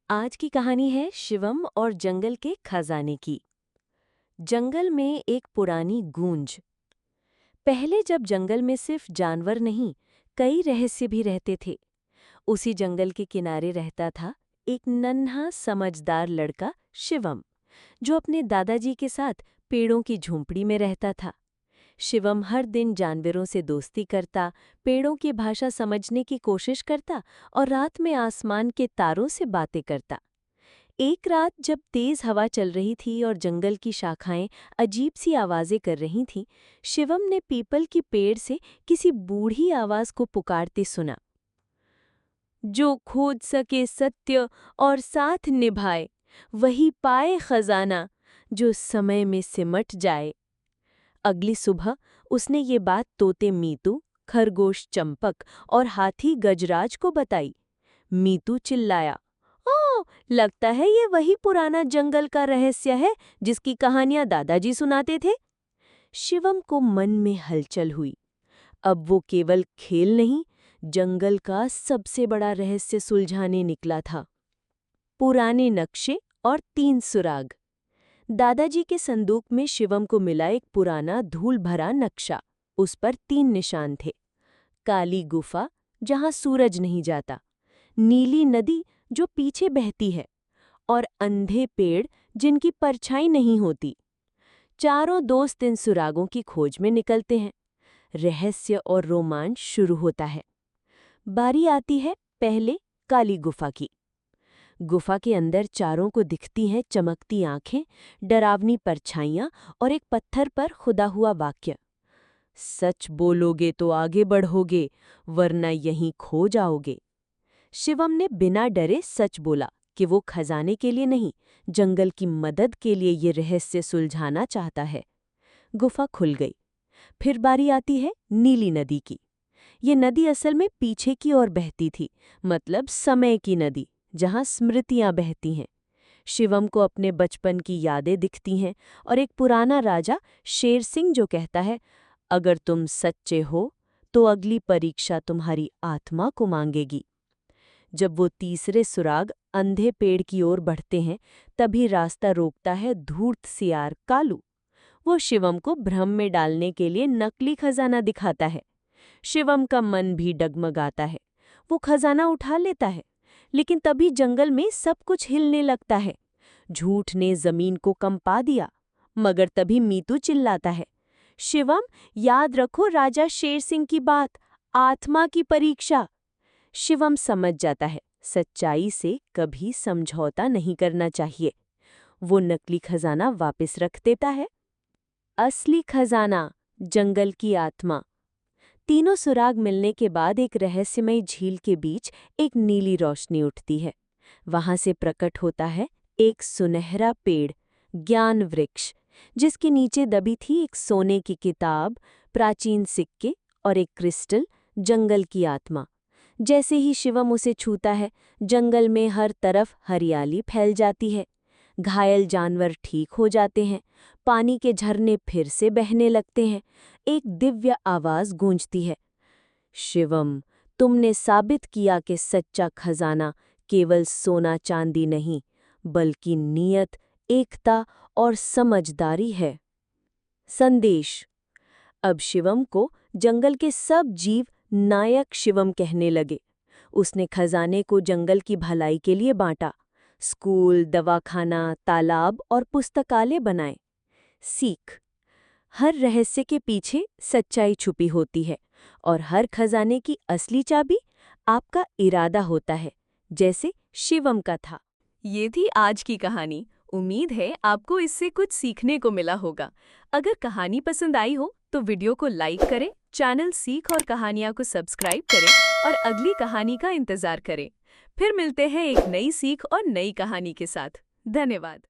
आज की कहानी है शिवम और जंगल के खजाने की। जंगल में एक पुरानी गूंज। पहले जब जंगल में सिर्फ जानवर नहीं, कई रहस्य भी रहते थे। उसी जंगल के किनारे रहता था एक नन्हा समझदार लड़का शिवम, जो अपने दादाजी के साथ पेड़ों की झोंपड़ी में रहता था। शिवम हर दिन जानवरों से दोस्ती करता, पेड़ों की भाषा समझने की कोशिश करता और रात में आसमान के तारों से बातें करता। एक रात जब तेज हवा चल रही थी और जंगल की शाखाएं अजीब सी आवाजें कर रही थीं, शिवम ने पीपल की पेड़ से किसी बूढ़ी आवाज को पुकारते सुना। जो खोज सके सत्य और साथ निभाए, वही पाए खजाना जो समय में सिमट जाए। अगली सुबह उसने ये बात तोते मीतू, खरगोश चंपक और हाथी गजराज को बताई। मीतू चिल्लाया, ओह, लगता है ये वही पुराना जंगल का रहस्य है जिसकी कहानियां दादाजी सुनाते थे। शिवम को मन में हलचल हुई। अब वो केवल खेल नहीं, जंगल का सबसे बड़ा रहस्य सुलझाने निकला था। पुराने नक्शे और 3 सुराग। दादाजी के संदूक में शिवम को मिला एक पुराना धूल भरा नक्शा। उस पर 3 निशान थे। काली गुफा, जहां सूरज नहीं जाता, नीली नदी जो पीछे बहती है, और अंधे पेड़ जिनकी परछाई नहीं होती। चारों दोस्त इन सुरागों की खोज में निकलते हैं। रहस्य और रोमांच शुरू होता है। बारी आती है पहले काली गुफा की। गुफा के अंदर चारों को दिखती हैं चमकती आंखें, डरावनी परछाइयां और एक पत्थर पर खुदा हुआ वाक्य, सच बोलोगे तो आगे बढ़ोगे, वरना यहीं खो जाओगे। शिवम ने बिना डरे सच बोला कि वो खजाने के लिए नहीं, जंगल की मदद के लिए ये रहस्य सुलझाना चाहता है। गुफा खुल गई। फिर बारी आती है नीली नदी की। ये नदी असल में पीछे की ओर बहती थी, मतलब समय की नदी, जहां स्मृतियां बहती हैं। शिवम को अपने बचपन की यादें दिखती हैं और एक पुराना राजा शेर सिंह जो कहता है, अगर तुम सच्चे हो तो अगली परीक्षा तुम्हारी आत्मा को मांगेगी। जब वो तीसरे सुराग अंधे पेड़ की ओर बढ़ते हैं, तभी रास्ता रोकता है धूर्त सियार कालू। वो शिवम को भ्रम में डालने के लिए नकली खजाना दिखाता है। शिवम का मन भी डगमगाता है। वो खजाना उठा लेता है, लेकिन तभी जंगल में सब कुछ हिलने लगता है। झूठ ने जमीन को कंपा दिया। मगर तभी मीतू चिल्लाता है, शिवम, याद रखो राजा शेर सिंह की बात, आत्मा की परीक्षा। शिवम समझ जाता है, सच्चाई से कभी समझौता नहीं करना चाहिए। वो नकली खजाना वापस रख देता है। असली खजाना, जंगल की आत्मा। तीनों सुराग मिलने के बाद एक रहस्यमय झील के बीच एक नीली रोशनी उठती है। वहां से प्रकट होता है एक सुनहरा पेड़, ज्ञान वृक्ष, जिसके नीचे दबी थी एक सोने की किताब, प्राचीन सिक्के और एक क्रिस्टल, जंगल की आत्मा। जैसे ही शिवम उसे छूता है, जंगल में हर तरफ हरियाली फैल जाती है। घायल जानवर ठीक हो जाते हैं, पानी के झरने फिर से बहने लगते हैं। एक दिव्य आवाज गूंजती है, शिवम, तुमने साबित किया कि सच्चा खजाना केवल सोना चांदी नहीं, बल्कि नियत, एकता और समझदारी है। संदेश। अब शिवम को जंगल के सब जीव नायक शिवम कहने लगे। उसने खजाने को जंगल की भलाई के लिए बांटा। स्कूल, दवाखाना, तालाब और पुस्तकालय बनाए। सीख। हर रहस्य के पीछे सच्चाई छुपी होती है और हर खजाने की असली चाबी आपका इरादा होता है, जैसे शिवम का था। ये थी आज की कहानी। उम्मीद है आपको इससे कुछ सीखने को मिला होगा। अगर कहानी पसंद आई हो तो वीडियो को लाइक करें, चैनल सीख और कहानियाँ को सब्सक्राइब करें और अगली कहानी का इंतजार करें। फिर मिलते हैं एक नई सीख और नई कहानी के साथ। धन्यवाद।